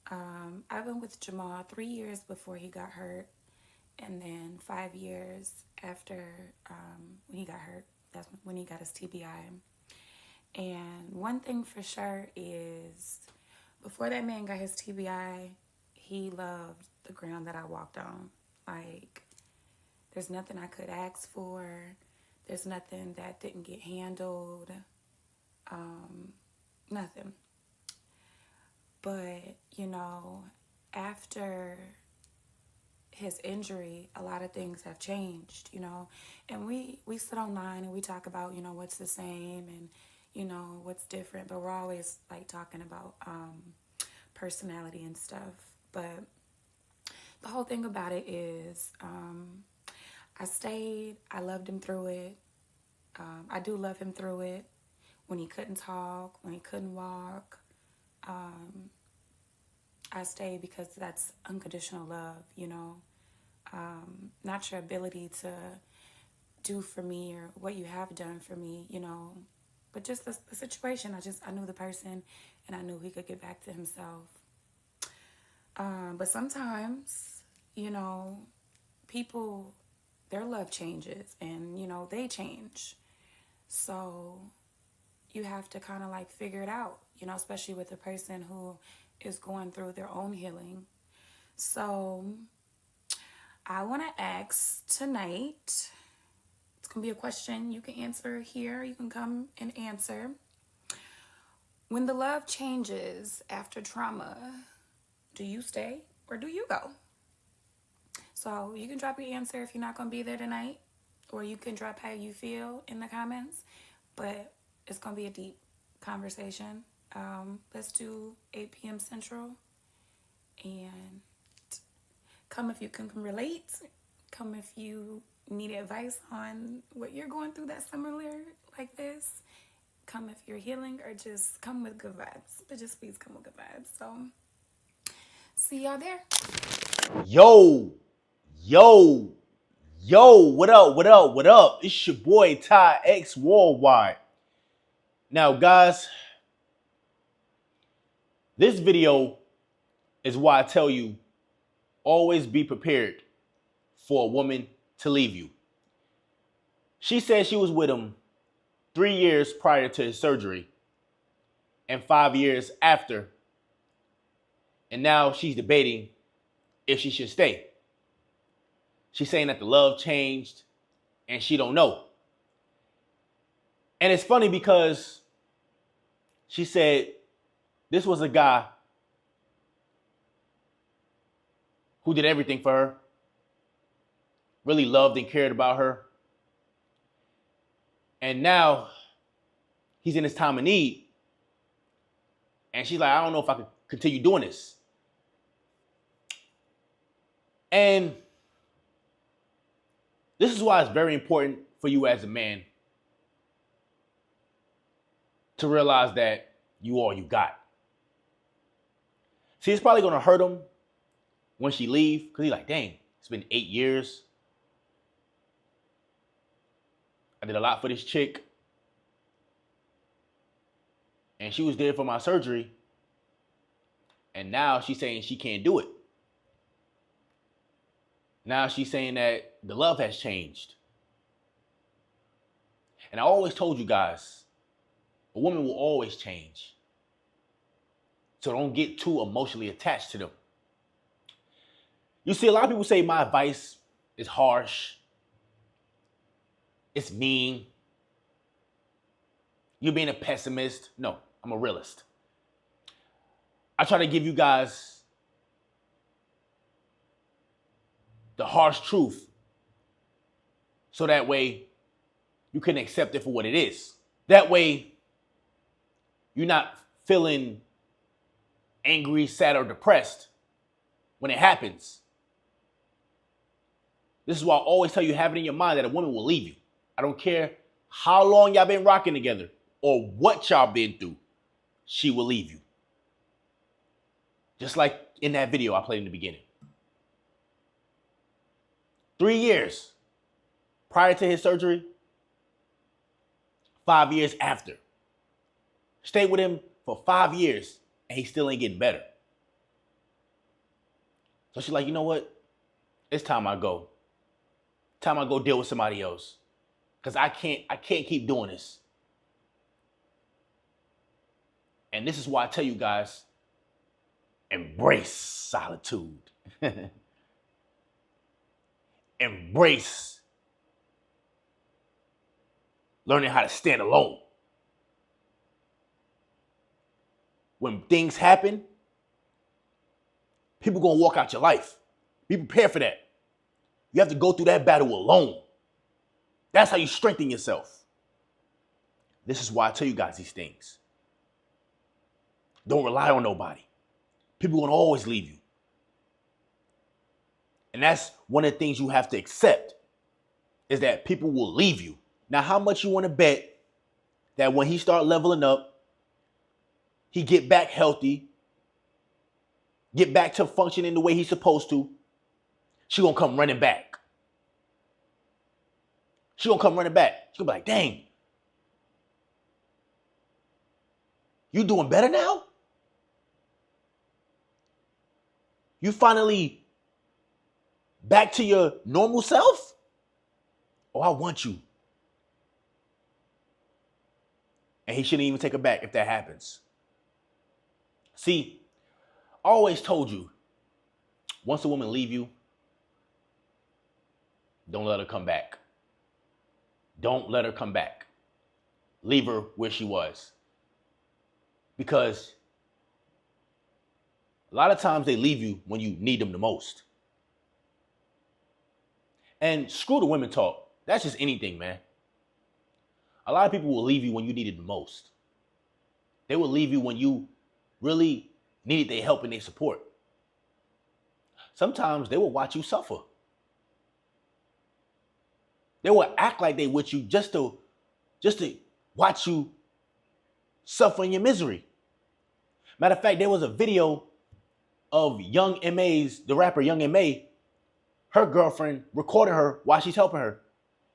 I've been with Jamal 3 years before he got hurt, and then 5 years after when he got hurt. That's when he got his TBI. And one thing for sure is before that man got his TBI, he loved the ground that I walked on. Like, there's nothing I could ask for, there's nothing that didn't get handled, nothing. But, after his injury, a lot of things have changed. And we sit online and we talk about, what's the same and, what's different. But we're always like talking about personality and stuff. But the whole thing about it is I stayed. I loved him through it. I do love him through it. When he couldn't talk, when he couldn't walk, I stayed because that's unconditional love. Not your ability to do for me or what you have done for me, but just the situation. I knew the person and I knew he could get back to himself. But sometimes, you know, people, their love changes and, they change. So you have to kind of like figure it out, especially with a person who is going through their own healing. So I want to ask tonight, it's going to be a question you can answer here. You can come and answer. When the love changes after trauma, do you stay or do you go? So you can drop your answer if you're not going to be there tonight, or you can drop how you feel in the comments. But it's going to be a deep conversation. Let's do 8 p.m. Central. And come if you can relate. Come if you need advice on what you're going through that's similar like this. Come if you're healing, or just come with good vibes. But just please come with good vibes. So see y'all there. Yo, yo, yo, what up, what up, what up? It's your boy Ty X Worldwide. Now, guys, this video is why I tell you always be prepared for a woman to leave you. She said she was with him 3 years prior to his surgery and 5 years after. And now she's debating if she should stay. She's saying that the love changed and she don't know. And it's funny because she said this was a guy who did everything for her, really loved and cared about her. And now he's in his time of need. And she's like, I don't know if I can continue doing this. And this is why it's very important for you as a man to realize that you all you got. See, it's probably going to hurt him when she leave, because he's like, dang, it's been 8 years. I did a lot for this chick. And she was there for my surgery. And now she's saying she can't do it. Now she's saying that the love has changed. And I always told you guys, a woman will always change. So don't get too emotionally attached to them. You see, a lot of people say my advice is harsh. It's mean. You're being a pessimist. No, I'm a realist. I try to give you guys the harsh truth so that way you can accept it for what it is. That way you're not feeling angry, sad, or depressed when it happens. This is why I always tell you, have it in your mind that a woman will leave you. I don't care how long y'all been rocking together or what y'all been through, she will leave you. Just like in that video I played in the beginning. 3 years prior to his surgery, 5 years after. Stayed with him for 5 years and he still ain't getting better. So she's like, you know what? It's time I go. Time I go deal with somebody else. Cause I can't keep doing this. And this is why I tell you guys, embrace solitude. Embrace learning how to stand alone. When things happen, people gonna walk out your life. Be prepared for that. You have to go through that battle alone. That's how you strengthen yourself. This is why I tell you guys these things. Don't rely on nobody. People gonna always leave you. And that's one of the things you have to accept, is that people will leave you. Now, how much you want to bet that when he start leveling up, he get back healthy, get back to functioning the way he's supposed to, she gonna come running back. She gonna come running back. She gonna be like, dang, you doing better now? You finally back to your normal self? Oh, I want you. And he shouldn't even take her back if that happens. See, I always told you, once a woman leave you, don't let her come back. Don't let her come back. Leave her where she was. Because a lot of times they leave you when you need them the most. And screw the women talk. That's just anything, man. A lot of people will leave you when you needed the most. They will leave you when you really needed their help and their support. Sometimes they will watch you suffer. They will act like they with you just to watch you suffer in your misery. Matter of fact, there was a video of Young M.A.'s, the rapper Young M.A., her girlfriend recorded her while she's helping her.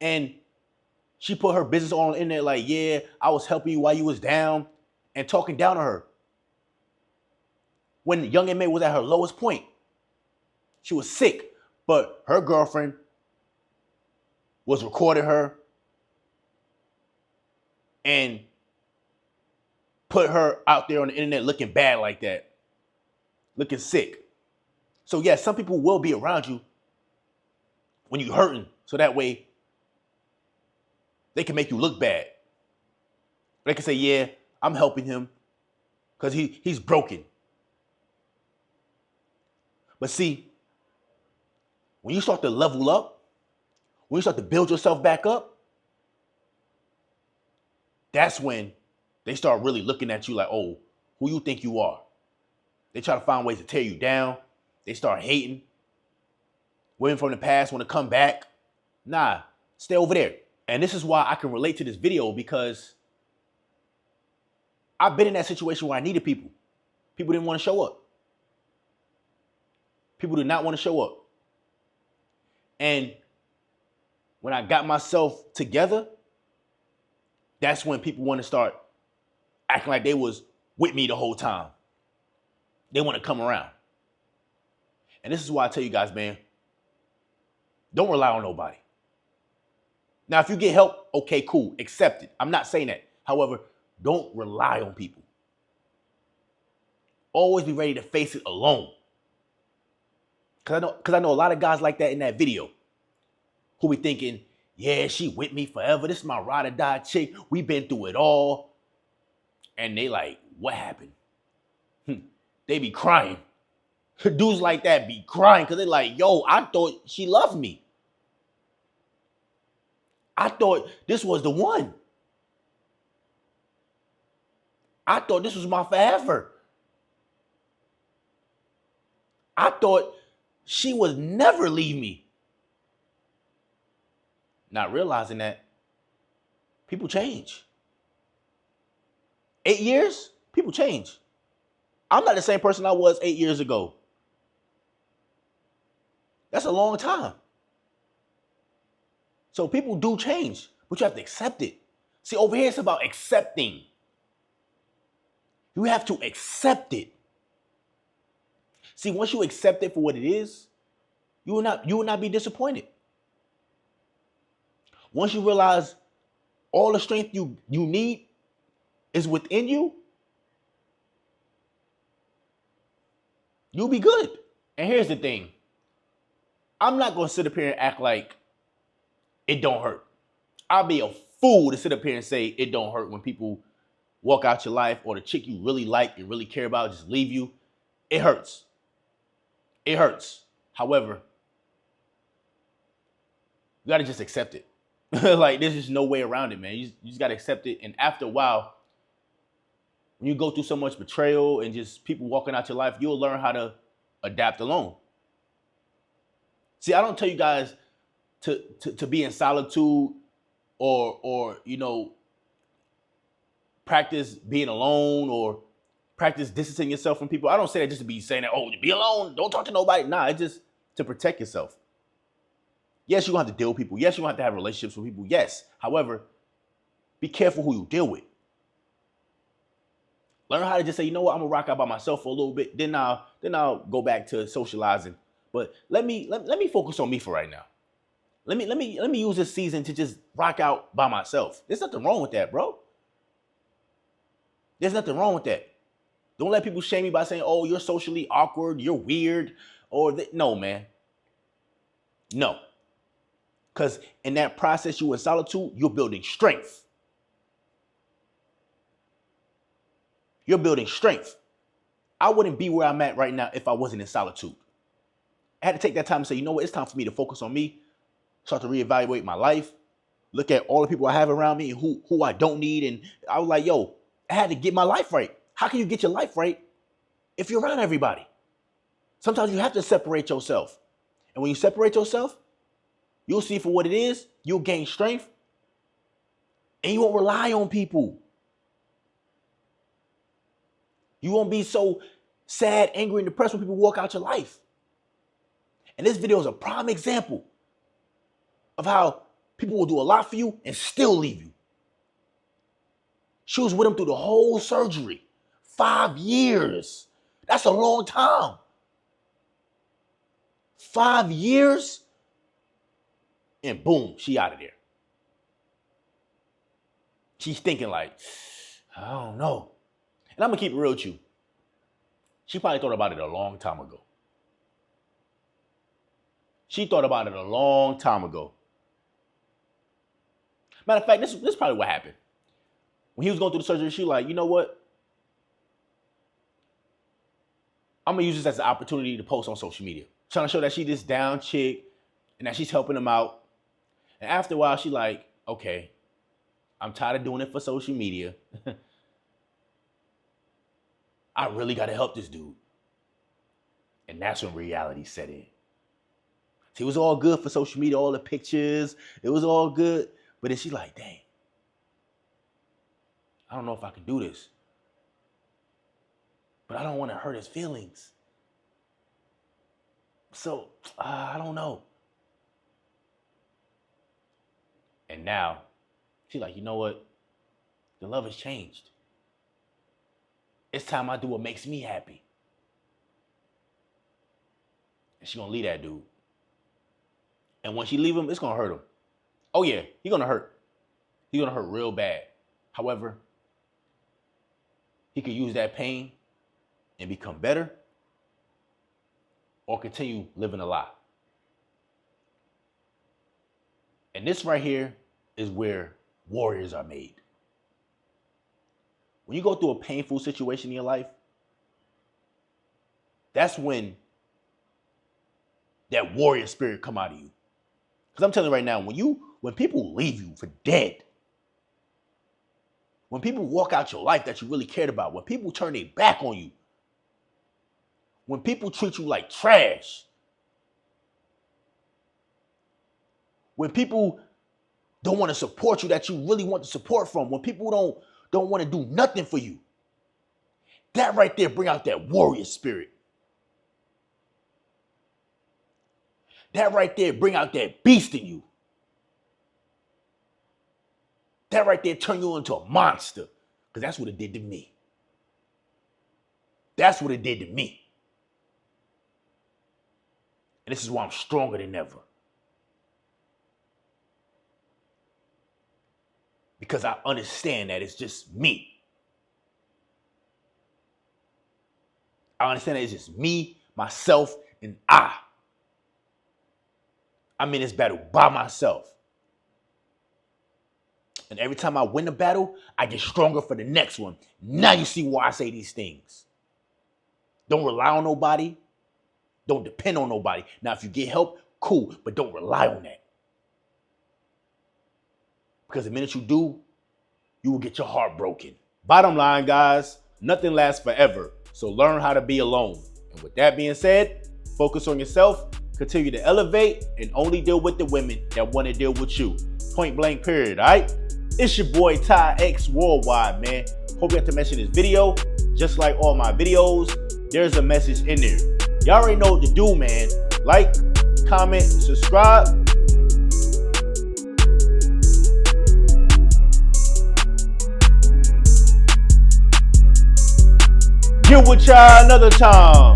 And she put her business on the internet like, yeah, I was helping you while you was down, and talking down on her. When Young M.A. was at her lowest point, she was sick, but her girlfriend was recording her and put her out there on the internet looking bad like that, looking sick. So yeah, some people will be around you when you're hurting, so that way they can make you look bad. They can say, yeah, I'm helping him because he's broken. But see, when you start to level up, when you start to build yourself back up, that's when they start really looking at you like, oh, who you think you are? They try to find ways to tear you down. They start hating. Women from the past want to come back. Nah, stay over there. And this is why I can relate to this video, because I've been in that situation where I needed people. People didn't want to show up. People did not want to show up. And when I got myself together, that's when people want to start acting like they was with me the whole time. They want to come around. And this is why I tell you guys, man, don't rely on nobody. Now, if you get help, okay, cool, accept it. I'm not saying that. However, don't rely on people. Always be ready to face it alone. Because I know a lot of guys like that in that video who be thinking, yeah, she with me forever. This is my ride or die chick. We've been through it all. And they like, what happened? They be crying. Dudes like that be crying because they like, yo, I thought she loved me. I thought this was the one. I thought this was my forever. I thought she would never leave me. Not realizing that people change. 8 years, people change. I'm not the same person I was 8 years ago. That's a long time. So people do change, but you have to accept it. See, over here it's about accepting. You have to accept it. See, once you accept it for what it is, you will not be disappointed. Once you realize all the strength you need is within you, you'll be good. And here's the thing. I'm not gonna sit up here and act like it don't hurt. I'll be a fool to sit up here and say it don't hurt when people walk out your life or the chick you really like and really care about just leave you. It hurts. It hurts. However, you gotta just accept it. Like there's just no way around it, man. You just gotta accept it. And after a while, when you go through so much betrayal and just people walking out your life, you'll learn how to adapt alone. See, I don't tell you guys to be in solitude or practice being alone or practice distancing yourself from people. I don't say that just to be saying that, oh, be alone, don't talk to nobody. Nah, it's just to protect yourself. Yes, you're gonna have to deal with people. Yes, you're gonna have to have relationships with people. Yes. However, be careful who you deal with. Learn how to just say, you know what, I'm gonna rock out by myself for a little bit. Then I'll go back to socializing. But let me focus on me for right now. Let me use this season to just rock out by myself. There's nothing wrong with that, bro. There's nothing wrong with that. Don't let people shame you by saying, oh, you're socially awkward, you're weird, no, man. No. Because in that process, you in solitude, you're building strength. You're building strength. I wouldn't be where I'm at right now if I wasn't in solitude. I had to take that time and say, you know what, it's time for me to focus on me, start to reevaluate my life, look at all the people I have around me and who I don't need. And I was like, yo, I had to get my life right. How can you get your life right if you're around everybody? Sometimes you have to separate yourself. And when you separate yourself, you'll see for what it is, you'll gain strength, and you won't rely on people. You won't be so sad, angry, and depressed when people walk out your life. And this video is a prime example of how people will do a lot for you and still leave you. She was with him through the whole surgery. 5 years. That's a long time. 5 years, and boom, she out of there. She's thinking like, I don't know. And I'm gonna keep it real with you. She probably thought about it a long time ago. She thought about it a long time ago. Matter of fact, this is probably what happened. When he was going through the surgery, she was like, you know what? I'm gonna use this as an opportunity to post on social media. Trying to show that she's this down chick and that she's helping him out. And after a while, she like, okay, I'm tired of doing it for social media. I really gotta help this dude. And that's when reality set in. See, it was all good for social media, all the pictures, it was all good. But then she's like, dang, I don't know if I can do this. But I don't want to hurt his feelings. So, I don't know. And now, she's like, you know what? The love has changed. It's time I do what makes me happy. And she's going to leave that dude. And when she leave him, it's going to hurt him. Oh, yeah, he's going to hurt. He's going to hurt real bad. However, he could use that pain and become better or continue living a lie. And this right here is where warriors are made. When you go through a painful situation in your life, that's when that warrior spirit come out of you. Because I'm telling you right now, when people leave you for dead, when people walk out your life that you really cared about, when people turn their back on you, when people treat you like trash, when people don't want to support you that you really want the support from, when people don't want to do nothing for you, that right there bring out that warrior spirit. That right there bring out that beast in you. That right there turn you into a monster. Because that's what it did to me. That's what it did to me. And this is why I'm stronger than ever. Because I understand that it's just me. I understand that it's just me, myself, and I. I'm in this battle by myself. And every time I win a battle, I get stronger for the next one. Now you see why I say these things. Don't rely on nobody. Don't depend on nobody. Now, if you get help, cool, but don't rely on that. Because the minute you do, you will get your heart broken. Bottom line, guys, nothing lasts forever. So learn how to be alone. And with that being said, focus on yourself, continue to elevate, and only deal with the women that want to deal with you. Point blank, period, all right? It's your boy Ty X Worldwide, man. Hope you got to mention this video. Just like all my videos, there's a message in there. Y'all already know what to do, man. Like, comment, subscribe. Get with y'all another time.